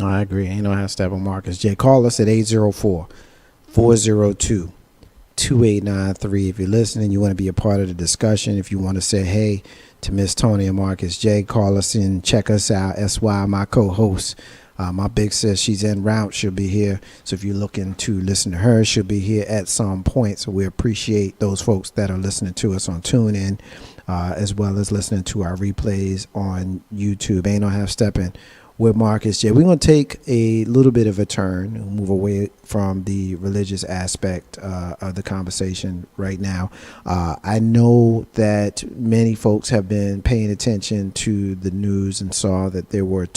I agree. Ain't no half step on Marcus J. Call us at 804-402-2893. If you're listening, you want to be a part of the discussion. If you want to say hey to Miss Tony and Marcus J, call us in. Check us out. SY, my co-host. My big sis, she's en route. She'll be here. So if you're looking to listen to her, she'll be here at some point. So we appreciate those folks that are listening to us on TuneIn, as well as listening to our replays on YouTube. Ain't no half stepping with Marcus J. We're going to take a little bit of a turn and move away from the religious aspect of the conversation right now. I know that many folks have been paying attention to the news and saw that there were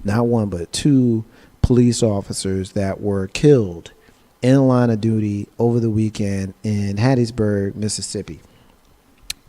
not one, but two police officers that were killed in the line of duty over the weekend in Hattiesburg, Mississippi.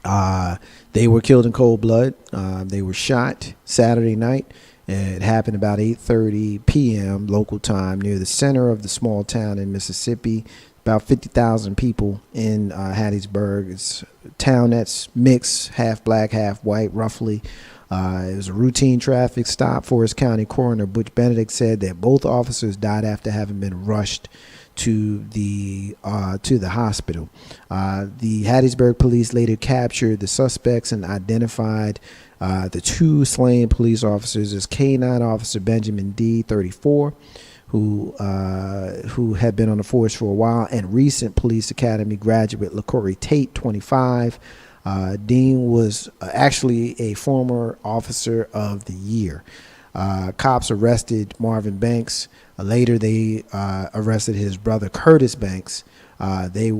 They were killed in cold blood. They were shot Saturday night. It happened about 8:30 p.m. local time near the center of the small town in Mississippi. About 50,000 people in Hattiesburg. It's a town that's mixed, half black, half white, roughly. It was a routine traffic stop. Forest County Coroner Butch Benedict said that both officers died after having been rushed to the hospital. The Hattiesburg police later captured the suspects and identified the two slain police officers as K-9 Officer Benjamin D., 34, who had been on the force for a while, and recent police academy graduate LaCorey Tate, 25. Dean was actually a former officer of the year. Cops arrested Marvin Banks. Later, they arrested his brother Curtis Banks. They,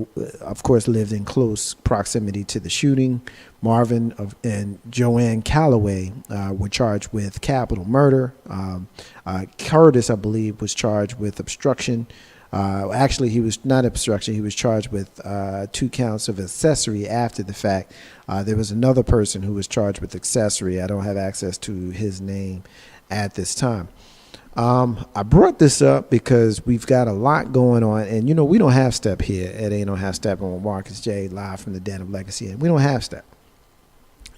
of course, lived in close proximity to the shooting. Marvin and Joanne Calloway were charged with capital murder. Curtis, I believe, was charged with obstruction. Actually, he was not obstruction. He was charged with 2 counts of accessory after the fact. There was another person who was charged with accessory. I don't have access to his name at this time. I brought this up because we've got a lot going on, and we don't have step here at Ain't No Half Step on Marcus J, live from the Den of Legacy, and we don't have step.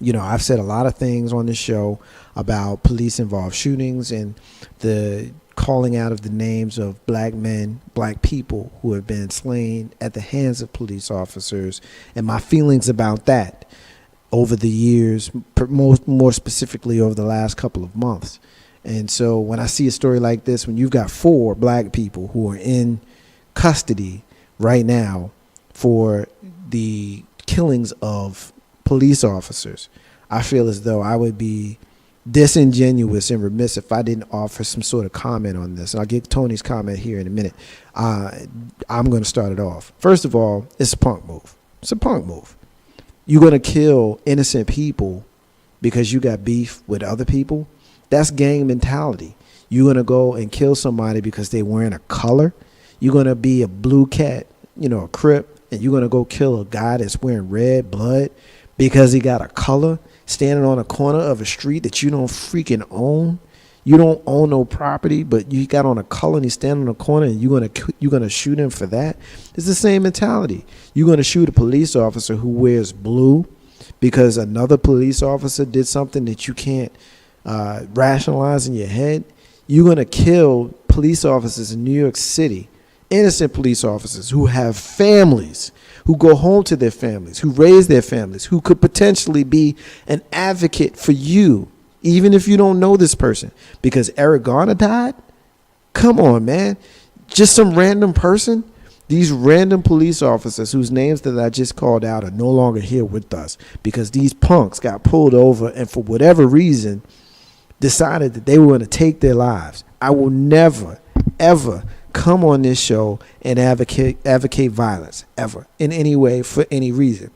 I've said a lot of things on this show about police involved shootings and the calling out of the names of black men, black people who have been slain at the hands of police officers, and my feelings about that over the years, more specifically over the last couple of months. And so when I see a story like this, when you've got 4 black people who are in custody right now for the killings of police officers, I feel as though I would be disingenuous and remiss if I didn't offer some sort of comment on this. And I'll get Tony's comment here in a minute. I'm going to start it off. First of all, it's a punk move. It's a punk move. You're going to kill innocent people because you got beef with other people. That's gang mentality. You're going to go and kill somebody because they're wearing a color. You're going to be a blue cat, a Crip, and you're going to go kill a guy that's wearing red blood because he got a color, standing on a corner of a street that you don't freaking own. You don't own no property, but you got on a color and he's standing on a corner and you're gonna shoot him for that. It's the same mentality. You're going to shoot a police officer who wears blue because another police officer did something that you can't rationalize in your head. You're going to kill police officers in New York City, innocent police officers who have families, who go home to their families, who raise their families, who could potentially be an advocate for you, even if you don't know this person. Because Eric Garner died? Come on, man. Just some random person? These random police officers whose names that I just called out are no longer here with us because these punks got pulled over and for whatever reason decided that they were going to take their lives. I will never, ever come on this show and advocate violence, ever, in any way, for any reason,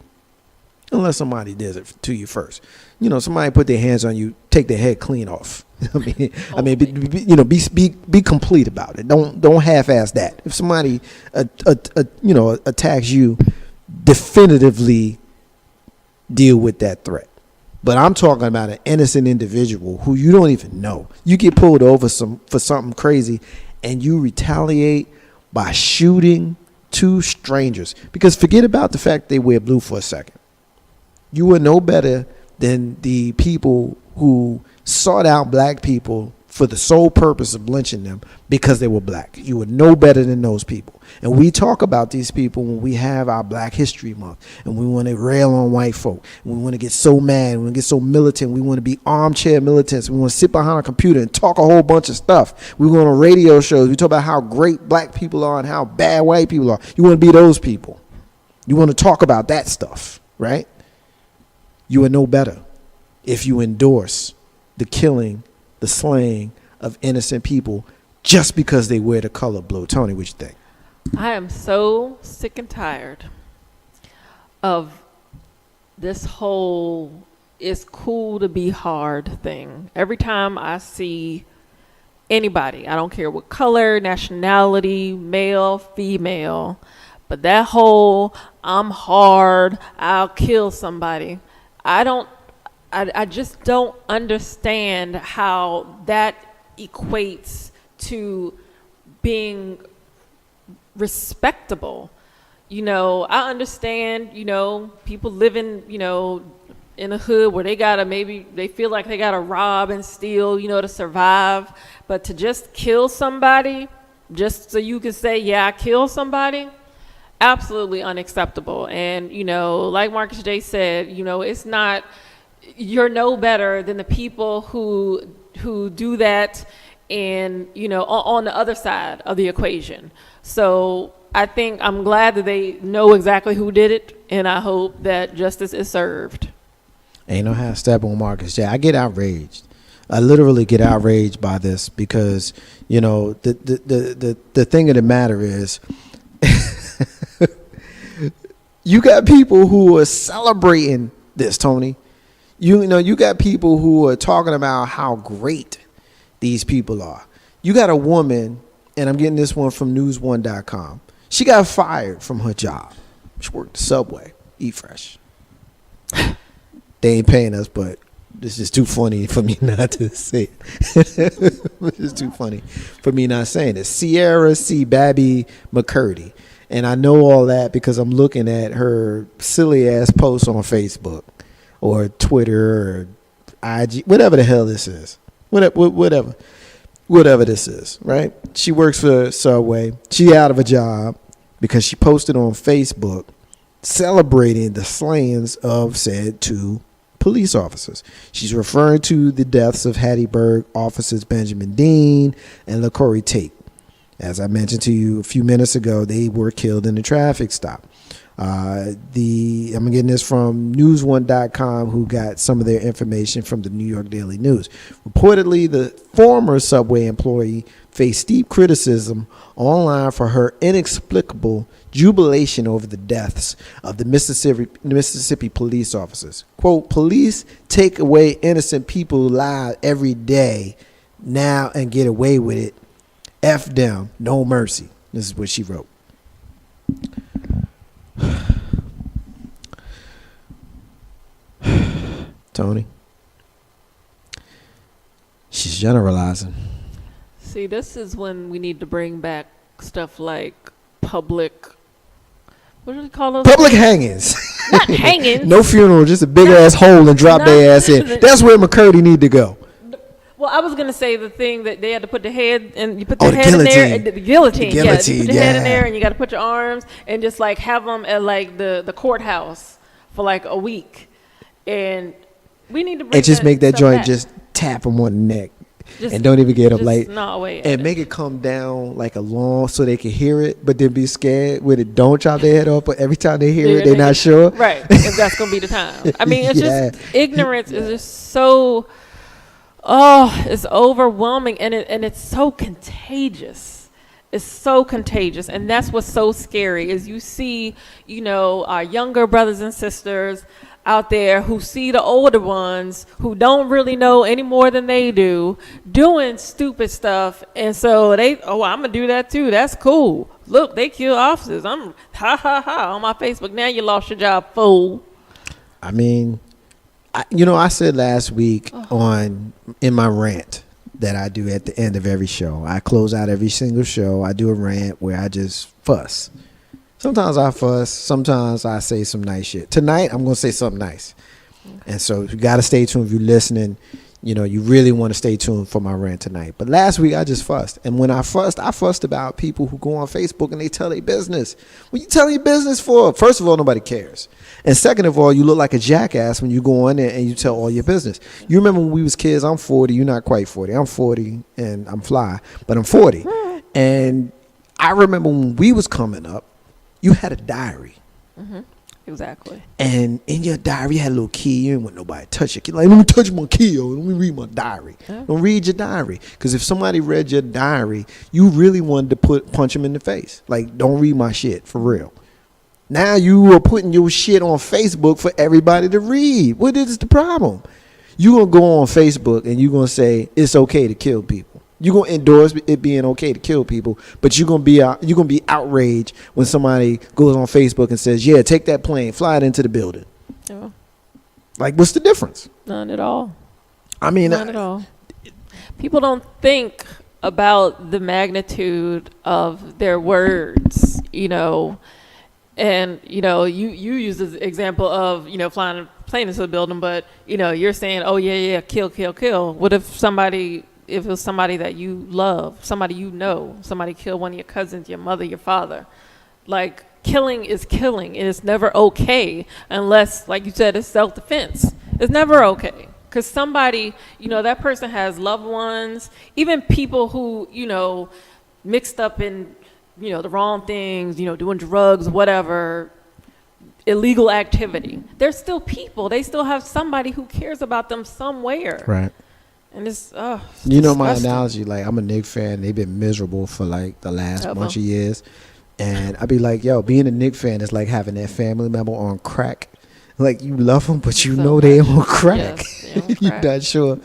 unless somebody does it to you first. Somebody put their hands on you, take their head clean off. Be complete about it. Don't half-ass that. If somebody attacks you, definitively deal with that threat. But I'm talking about an innocent individual who you don't even know. You get pulled over for something crazy, and you retaliate by shooting 2 strangers. Because forget about the fact they wear blue for a second. You were no better than the people who sought out black people for the sole purpose of lynching them because they were black. You were no better than those people. And we talk about these people when we have our Black History Month and we want to rail on white folk. And we want to get so mad. We want to get so militant. We want to be armchair militants. We want to sit behind a computer and talk a whole bunch of stuff. We go on radio shows. We talk about how great black people are and how bad white people are. You want to be those people. You want to talk about that stuff, right? You are no better if you endorse the killing, the slaying of innocent people just because they wear the color blue. Tony, what you think? I am so sick and tired of this whole "it's cool to be hard" thing. Every time I see anybody, I don't care what color, nationality, male, female, but that whole "I'm hard, I'll kill somebody," I just don't understand how that equates to being respectable. I understand, people living, in a hood where they feel like they gotta rob and steal, to survive. But to just kill somebody, just so you can say, yeah, I killed somebody, absolutely unacceptable. And, like Marcus J said, it's not, you're no better than the people who do that and, on the other side of the equation. So I'm glad that they know exactly who did it, and I hope that justice is served. Ain't no half step on Marcus J. I get outraged. I literally get outraged by this because, the thing of the matter is you got people who are celebrating this, Tony. You got people who are talking about how great these people are. You got a woman, and I'm getting this one from news1.com. She got fired from her job. She worked the Subway, Eat Fresh. They ain't paying us, but this is too funny for me not to say it. This is too funny for me not saying it. Sierra C. Babby McCurdy. And I know all that because I'm looking at her silly ass posts on Facebook or Twitter or IG, whatever the hell this is. Whatever this is, right? She works for Subway. She out of a job because she posted on Facebook celebrating the slayings of said two police officers. She's referring to the deaths of Hattiesburg officers Benjamin Dean and LaCorey Tate. As I mentioned to you a few minutes ago, they were killed in a traffic stop. I'm getting this from news1.com, who got some of their information from the New York Daily News. Reportedly, the former Subway employee faced steep criticism online for her inexplicable jubilation over the deaths of the Mississippi police officers. Quote, "Police take away innocent people's lives every day now and get away with it. F them, no mercy." This is what she wrote. Tony, she's generalizing. See, this is when we need to bring back stuff like public, what do they call those? Public hangings. Not hangings. No funeral, just a big ass hole and drop their ass in. That's where McCurdy need to go. Well, I was gonna say the thing that they had to put the head and you put the head in there, the guillotine. Yeah, you put your head in there and you got to put your arms and just like have them at like the courthouse for like a week, and we need to bring and just make that joint back. Just tap them on the neck. And don't even get up late. And make it come down like a long so they can hear it, but then be scared with it. Don't chop their head off, but every time they hear it, they're not sure. Right. If that's going to be the time. I mean, it's just ignorance is just so, it's overwhelming. And it's so contagious. It's so contagious. And that's what's so scary is you see, our younger brothers and sisters out there who see the older ones who don't really know any more than they do doing stupid stuff, and so I'm gonna do that too. That's cool. Look, they kill officers. I'm on my Facebook. Now you lost your job, fool. I mean, I said last week in my rant that I do at the end of every show. I close out every single show. I do a rant where I just fuss. Sometimes I fuss. Sometimes I say some nice shit. Tonight, I'm going to say something nice. And so you got to stay tuned if you're listening. you really want to stay tuned for my rant tonight. But last week I just fussed. And when I fussed about people who go on Facebook and they tell their business. What you telling your business for? First of all, nobody cares. And second of all, you look like a jackass when you go on there and you tell all your business. You remember when we was kids, I'm 40, you're not quite 40. I'm 40 and I'm fly, but I'm 40. And I remember when we was coming up, you had a diary. Mm-hmm. Exactly. And in your diary, you had a little key. You didn't want nobody to touch it. Like, let me touch my key. Let me read my diary. Yeah. Don't read your diary. Because if somebody read your diary, you really wanted to punch them in the face. Like, don't read my shit, for real. Now you are putting your shit on Facebook for everybody to read. What is the problem? You're going to go on Facebook and you're going to say it's okay to kill people. You're going to endorse it being okay to kill people, but you're going to be outraged when somebody goes on Facebook and says, yeah, take that plane, fly it into the building. Yeah. Like, what's the difference? None at all. I mean, none at all. People don't think about the magnitude of their words, and, you use the example of, flying a plane into the building, but, you're saying, oh, yeah, kill, kill, kill. What if it was somebody that you love, somebody somebody killed one of your cousins, your mother, your father? Like, killing is killing. It is never okay unless, like you said, it's self-defense. It's never okay. Because somebody, that person has loved ones, even people who, mixed up in, the wrong things, doing drugs, whatever, illegal activity. They're still people. They still have somebody who cares about them somewhere. Right. And it's my disgusting. analogy, like, I'm a Knicks fan. They've been miserable for like the last bunch of years. And I'd be like, yo, being a Knicks fan is like having that family member on crack. Like, you love them, but you know they on crack. Yes, you're not sure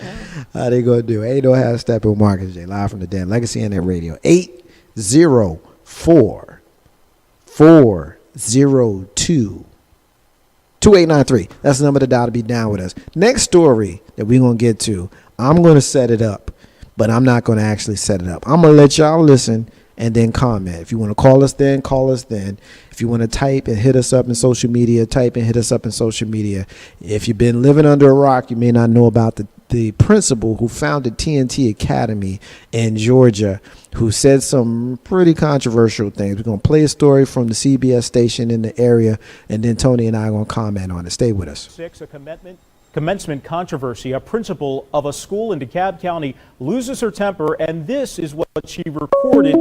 how they going to do. Ain't no have Steppin with Marcus J. Live from the Den. Legacy Internet Radio. 804-402-2893. That's the number to dial to be down with us. Next story that we're going to get to, I'm going to set it up, but I'm not going to actually set it up. I'm going to let y'all listen and then comment. If you want to call us then, call us then. If you want to type and hit us up in social media, type and hit us up in social media. If you've been living under a rock, you may not know about the principal who founded TNT Academy in Georgia, who said some pretty controversial things. We're going to play a story from the CBS station in the area, and then Tony and I are going to comment on it. Stay with us. 6, a commencement controversy. A principal of a school in DeKalb County loses her temper, and this is what she recorded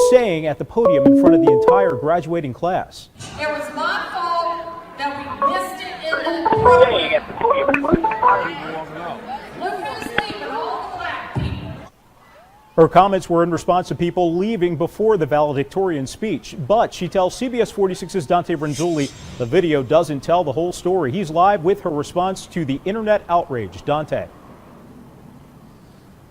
saying at the podium in front of the entire graduating class. It was my fault that we missed it in the program. Look who's leaving, all the black people. Her comments were in response to people leaving before the valedictorian speech. But she tells CBS 46's Dante Renzulli the video doesn't tell the whole story. He's live with her response to the internet outrage. Dante.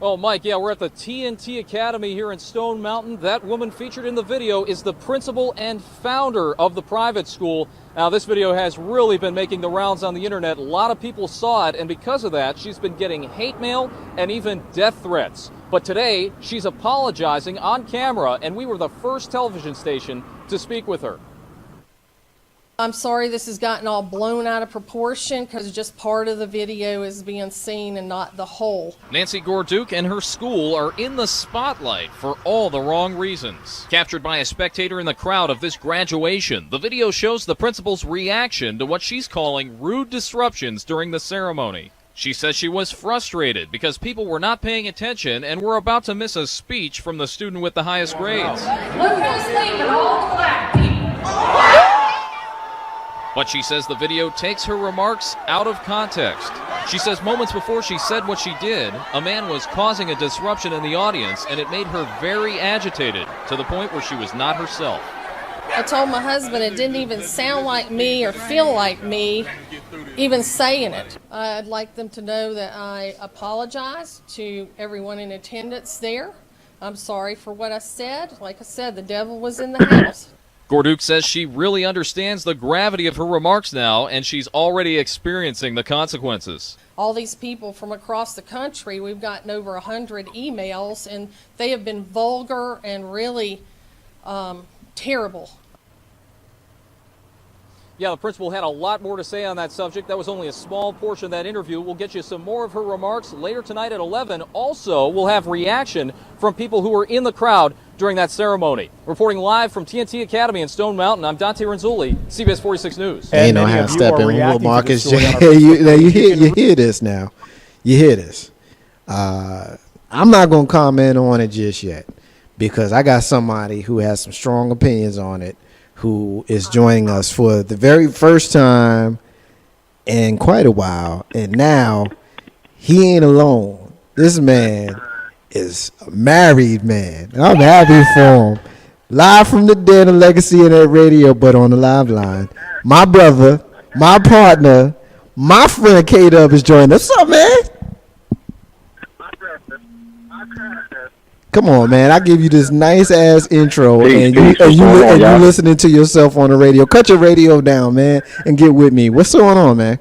Oh, Mike, yeah, we're at the TNT Academy here in Stone Mountain. That woman featured in the video is the principal and founder of the private school. Now, this video has really been making the rounds on the internet. A lot of people saw it, and because of that, she's been getting hate mail and even death threats. But today, she's apologizing on camera, and we were the first television station to speak with her. I'm sorry this has gotten all blown out of proportion because just part of the video is being seen and not the whole. Nancy Gorduke and her school are in the spotlight for all the wrong reasons. Captured by a spectator in the crowd of this graduation, the video shows the principal's reaction to what she's calling rude disruptions during the ceremony. She says she was frustrated because people were not paying attention and were about to miss a speech from the student with the highest grades. Look who's leaving, all the black people. But she says the video takes her remarks out of context. She says moments before she said what she did, a man was causing a disruption in the audience, and it made her very agitated to the point where she was not herself. I told my husband it didn't even sound like me or feel like me even saying it. I'd like them to know that I apologize to everyone in attendance there. I'm sorry for what I said. Like I said, the devil was in the house. Gorduke says she really understands the gravity of her remarks now, and she's already experiencing the consequences. All these people from across the country, we've gotten over 100 emails, and they have been vulgar and really terrible. Yeah, the principal had a lot more to say on that subject. That was only a small portion of that interview. We'll get you some more of her remarks later tonight at 11. Also, we'll have reaction from people who were in the crowd during that ceremony. Reporting live from TNT Academy in Stone Mountain, I'm Dante Renzulli, CBS 46 News. Ain't no how Steppin with Marcus. You hear this now. You hear this. I'm not going to comment on it just yet because I got somebody who has some strong opinions on it, who is joining us for the very first time in quite a while. And now he ain't alone. This man is a married man. I'm happy for him. Live from the dead and legacy of that radio, but on the live line. My brother, my partner, my friend K-Dub is joining us. What's up, man? Come on, man. I give you this nice ass intro, and you listening to yourself on the radio. Cut your radio down, man, and get with me. What's going on, man?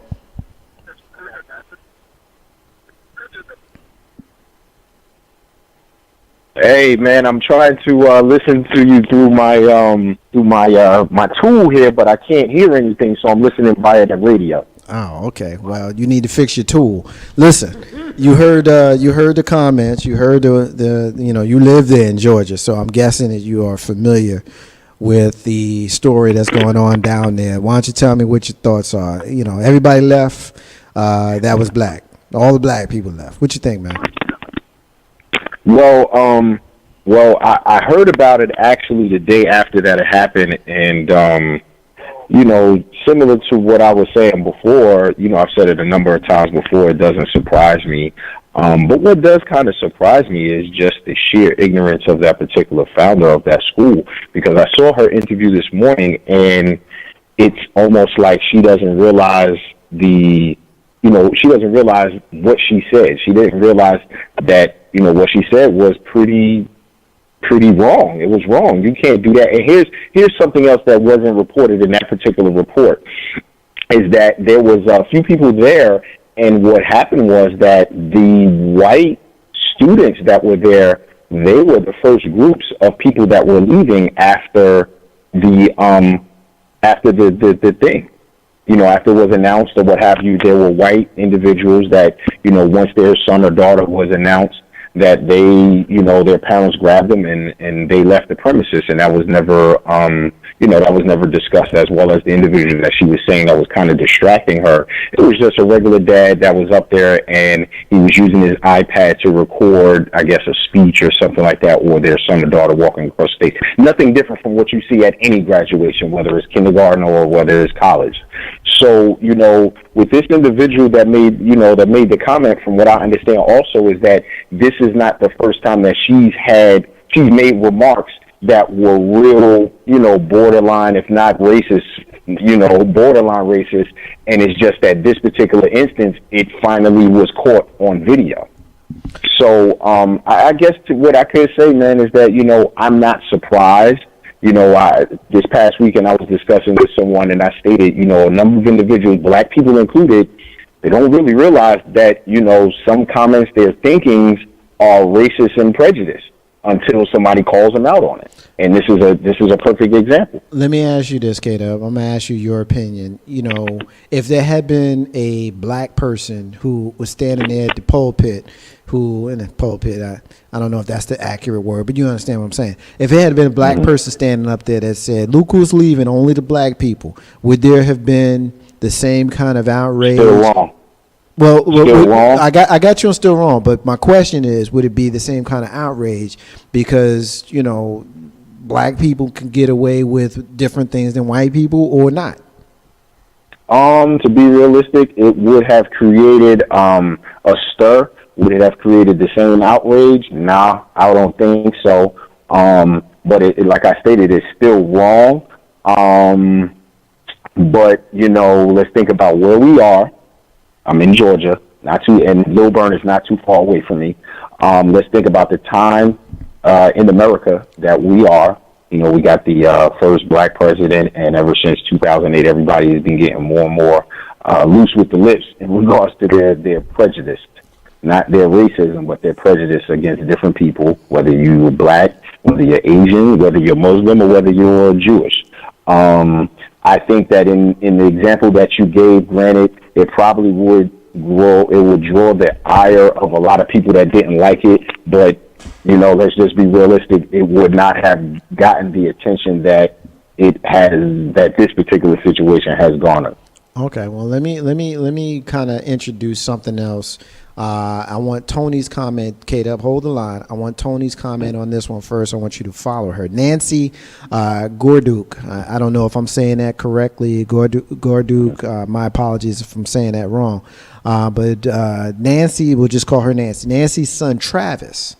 Hey, man, I'm trying to listen to you through my my tool here, but I can't hear anything, so I'm listening via the radio. Oh, okay. Well, you need to fix your tool. Listen, you heard the comments. You heard the you live there in Georgia, so I'm guessing that you are familiar with the story that's going on down there. Why don't you tell me what your thoughts are? Everybody left. That was black. All the black people left. What you think, man? Well, I heard about it actually the day after that it happened, and similar to what I was saying before, I've said it a number of times before, it doesn't surprise me. But what does kind of surprise me is just the sheer ignorance of that particular founder of that school, because I saw her interview this morning, and it's almost like she doesn't realize she doesn't realize what she said. She didn't realize that, what she said was pretty wrong. It was wrong. You can't do that. And here's something else that wasn't reported in that particular report, is that there was a few people there, and what happened was that the white students that were there, they were the first groups of people that were leaving after the thing. After it was announced or what have you, there were white individuals that, once their son or daughter was announced, that they, their parents grabbed them and they left the premises, and that was never, that was never discussed, as well as the individual that she was saying that was kind of distracting her. It was just a regular dad that was up there, and he was using his iPad to record, I guess, a speech or something like that, or their son or daughter walking across the stage. Nothing different from what you see at any graduation, whether it's kindergarten or whether it's college. So, with this individual that made the comment, from what I understand also, is that this is not the first time that she's made remarks that were real, borderline, if not racist, borderline racist. And it's just that this particular instance, it finally was caught on video. So, I guess what I could say, man, is that, I'm not surprised. This past weekend I was discussing with someone, and I stated, a number of individuals, black people included, they don't really realize that, some comments they're thinking are racist and prejudiced until somebody calls them out on it. And this is a perfect example. Let me ask you this, K-Dub. I'm going to ask you your opinion. If there had been a black person who was standing there at the pulpit, I don't know if that's the accurate word, but you understand what I'm saying. If it had been a black person standing up there that said, "Look who's leaving, only the black people," would there have been the same kind of outrage? Still wrong. Well, wrong. I got you on still wrong, but my question is, would it be the same kind of outrage because, black people can get away with different things than white people, or not? To be realistic, it would have created a stir. Would it have created the same outrage? Nah, I don't think so. But like I stated, it's still wrong. But let's think about where we are. I'm in Georgia, and Lilburn is not too far away from me. Let's think about the time in America that we are. We got the first black president, and ever since 2008, everybody has been getting more and more loose with the lips in regards to their prejudice. Not their racism, but their prejudice against different people, whether you're black, whether you're Asian, whether you're Muslim, or whether you're Jewish. I think that in the example that you gave, granted, it probably would draw the ire of a lot of people that didn't like it, but let's just be realistic. It would not have gotten the attention that this particular situation has garnered. Okay, well, let me kind of introduce something else. I want Tony's comment. Kate, up, hold the line. I want Tony's comment on this one first. I want you to follow her. Nancy Gorduk. I don't know if I'm saying that correctly. Gorduk. My apologies if I'm saying that wrong. But Nancy, we'll just call her Nancy. Nancy's son Travis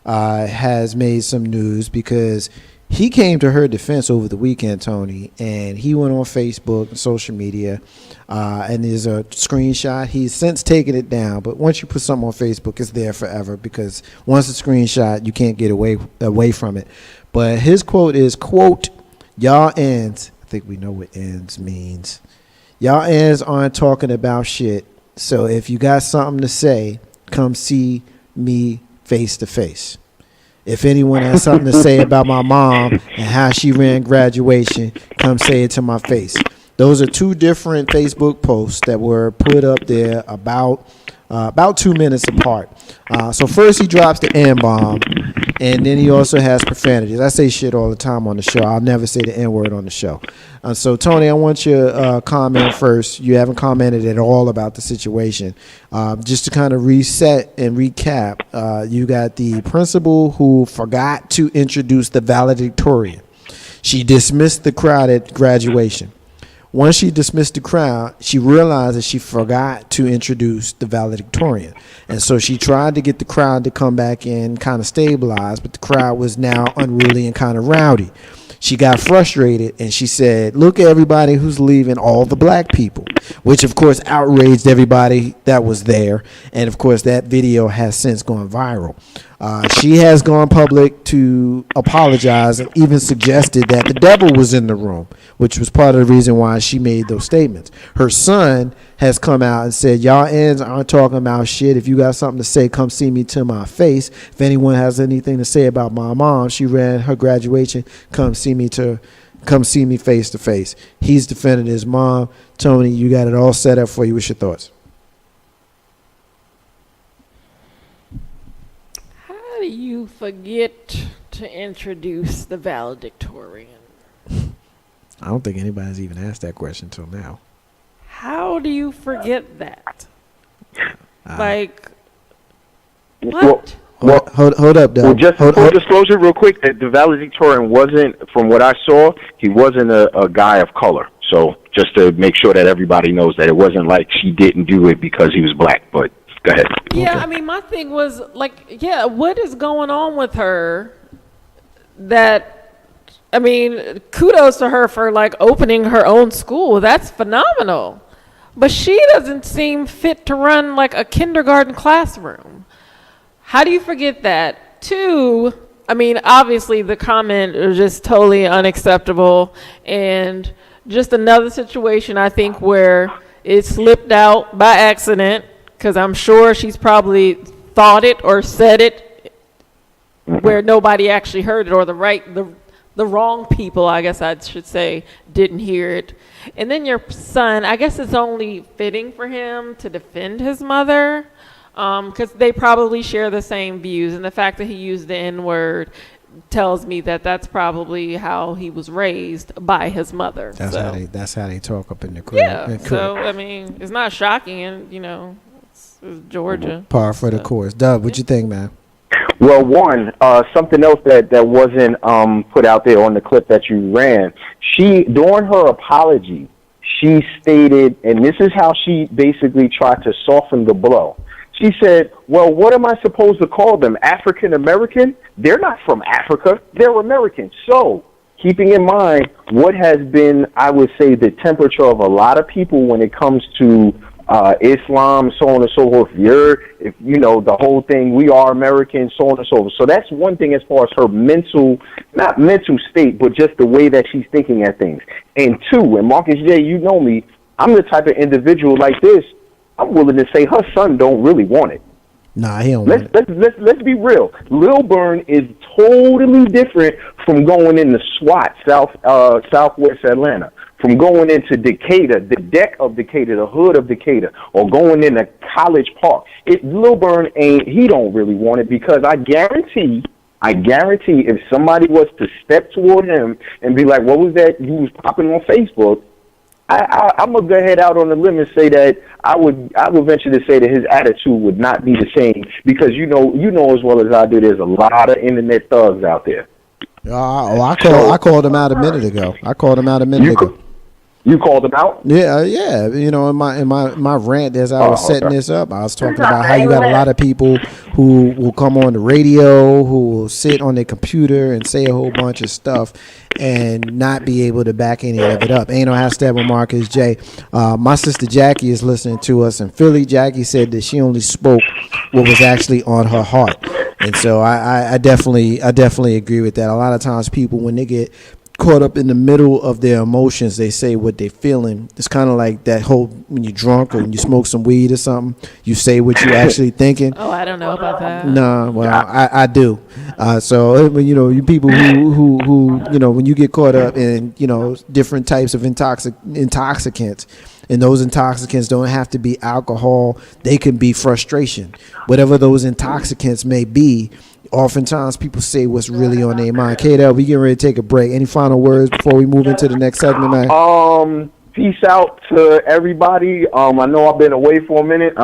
has made some news because he came to her defense over the weekend, Tony, and he went on Facebook and social media, and there's a screenshot. He's since taken it down, but once you put something on Facebook, it's there forever, because once it's a screenshot, you can't get away from it. But his quote is, quote, "Y'all ends," I think we know what ends means, "y'all ends aren't talking about shit, so if you got something to say, come see me face to face. If anyone has something to say about my mom and how she ran graduation, come say it to my face." Those are two different Facebook posts that were put up there about 2 minutes apart. So first he drops the N-bomb, and then he also has profanities. I say shit all the time on the show. I'll never say the N-word on the show. So, Tony, I want your comment first. You haven't commented at all about the situation. Just to kind of reset and recap, you got the principal who forgot to introduce the valedictorian. She dismissed the crowd at graduation. Once she dismissed the crowd, she realized that she forgot to introduce the valedictorian. And so she tried to get the crowd to come back in, kind of stabilize, but the crowd was now unruly and kind of rowdy. She got frustrated and she said, "Look at everybody who's leaving, all the black people," which of course outraged everybody that was there. And of course that video has since gone viral. She has gone public to apologize and even suggested that the devil was in the room, which was part of the reason why she made those statements. Her son has come out and said, "Y'all ends aren't talking about shit. If you got something to say, come see me to my face. If anyone has anything to say about my mom, she ran her graduation, come see me face to face." He's defending his mom. Tony, you got it all set up for you. What's your thoughts? How do you forget to introduce the valedictorian? I don't think anybody's even asked that question until now. How do you forget that? Like, Well, what? Hold up, Doug. Well, just full disclosure real quick, that the valedictorian wasn't, from what I saw, he wasn't a guy of color. So just to make sure that everybody knows that it wasn't like she didn't do it because he was black. But go ahead. Yeah, Okay. I mean, my thing was, like, yeah, what is going on with her that, I mean, kudos to her for, like, opening her own school. That's phenomenal. But she doesn't seem fit to run, like, a kindergarten classroom. How do you forget that? Two, I mean, obviously the comment is just totally unacceptable, and just another situation, I think, where it slipped out by accident, because I'm sure she's probably thought it or said it where nobody actually heard it, or the wrong people, I guess I should say, didn't hear it. And then your son, I guess it's only fitting for him to defend his mother, because they probably share the same views. And the fact that he used the N-word tells me that that's probably how he was raised by his mother. That's how they talk up in the crib. Yeah, so, I mean, it's not shocking, and, it's Georgia. Par for the course. Doug, what you think, man? Well, one, something else that wasn't put out there on the clip that you ran, during her apology, she stated, and this is how she basically tried to soften the blow. She said, "Well, what am I supposed to call them? African American? They're not from Africa. They're American." So, keeping in mind what has been, I would say, the temperature of a lot of people when it comes to Islam, so on and so forth. If the whole thing, we are Americans, so on and so forth. So that's one thing as far as her not mental state, but just the way that she's thinking at things. And two, and Marcus J., you know me, I'm the type of individual like this, I'm willing to say her son don't really want it. Nah, he don't want it. Let's be real. Lil Burn is totally different from going into SWAT, Southwest Atlanta. from going into Decatur, the deck of Decatur, the hood of Decatur, or going into College Park. Lil Burn he don't really want it, because I guarantee if somebody was to step toward him and be like, what was that you was popping on Facebook? I'm going to go ahead out on the limb and say that I would venture to say that his attitude would not be the same, because you know as well as I do, there's a lot of internet thugs out there. I called him out a minute ago. You called him out? Yeah. You know, in my rant as I was setting this up, I was talking about how you got a lot of people who will come on the radio, who will sit on their computer and say a whole bunch of stuff and not be able to back any of it up. Ain't no hashtag with Marcus J. My sister Jackie is listening to us in Philly. Jackie said that she only spoke what was actually on her heart. And so I definitely agree with that. A lot of times people, when they get caught up in the middle of their emotions, they say what they're feeling. It's kind of like that whole, when you're drunk or when you smoke some weed or something, you say what you're actually thinking. Oh, I don't know about that. No, well, I do. So you know, you people who you know, when you get caught up in, you know, different types of intoxicants, and those intoxicants don't have to be alcohol, they can be frustration. Whatever those intoxicants may be, oftentimes people say what's really on their mind. K-Dell, we getting ready to take a break. Any final words before we move into the next segment, man? Peace out to everybody. I know I've been away for a minute.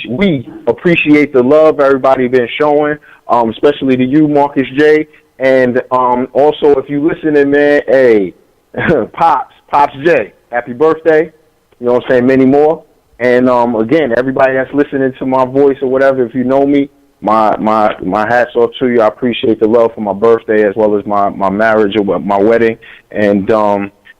We appreciate the love everybody been showing, especially to you, Marcus J. And also, if you listening, man, hey, Pops J, happy birthday. You know what I'm saying? Many more. And again, everybody that's listening to my voice or whatever, if you know me, my hats off to you. I appreciate the love for my birthday as well as my marriage or my wedding. And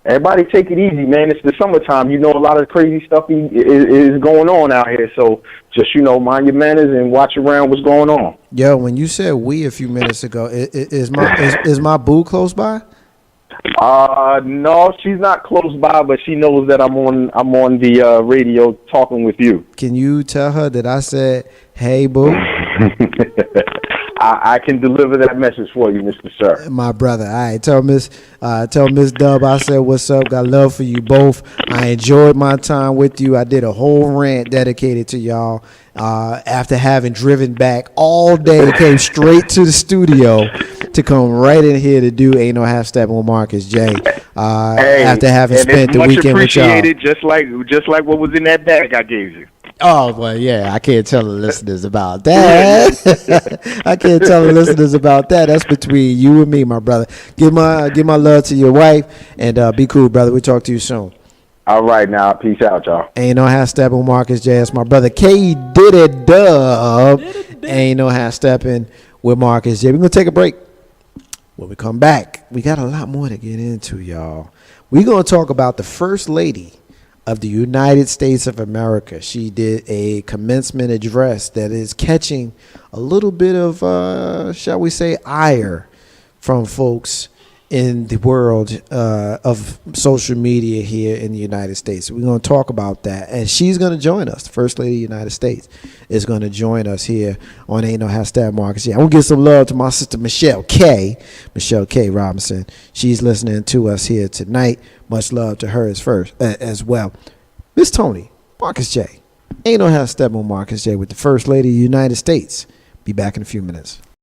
everybody take it easy, man. It's the summertime. You know, a lot of crazy stuff is going on out here. So just, you know, mind your manners and watch around what's going on. Yo, when you said we a few minutes ago, is my boo close by? No, she's not close by, but she knows that I'm on the radio talking with you. Can you tell her that I said, hey, boo? I can deliver that message for you, Mr. Sir. My brother. All right, tell Miss Dub I said what's up. Got love for you both. I enjoyed my time with you. I did a whole rant dedicated to y'all. After having driven back all day, came straight to the studio to come right in here to do Ain't No Half Steppin' with Marcus J. After having spent the weekend with y'all. Just like what was in that bag I gave you. Oh, well, yeah, I can't tell the listeners about that. I can't tell the listeners about that. That's between you and me, my brother. Give my love to your wife, and be cool, brother. We'll talk to you soon. All right, now. Peace out, y'all. Ain't no half stepping with Marcus J. That's my brother. K did it, dub. Ain't no half stepping with Marcus J. We're going to take a break. When we come back, we got a lot more to get into, y'all. We're going to talk about the First Lady of the United States of America. She did a commencement address that is catching a little bit of, shall we say, ire from folks in the world of social media here in the United States. We're going to talk about that. And she's going to join us. The First Lady of the United States is going to join us here on Ain't No Hashtag Marcus. Yeah, I want to give some love to my sister Michelle K. Robinson. She's listening to us here tonight. Much love to her as well. Miss Tony, Marcus J. Ain't No Hashtag Marcus J with the First Lady of the United States. Be back in a few minutes.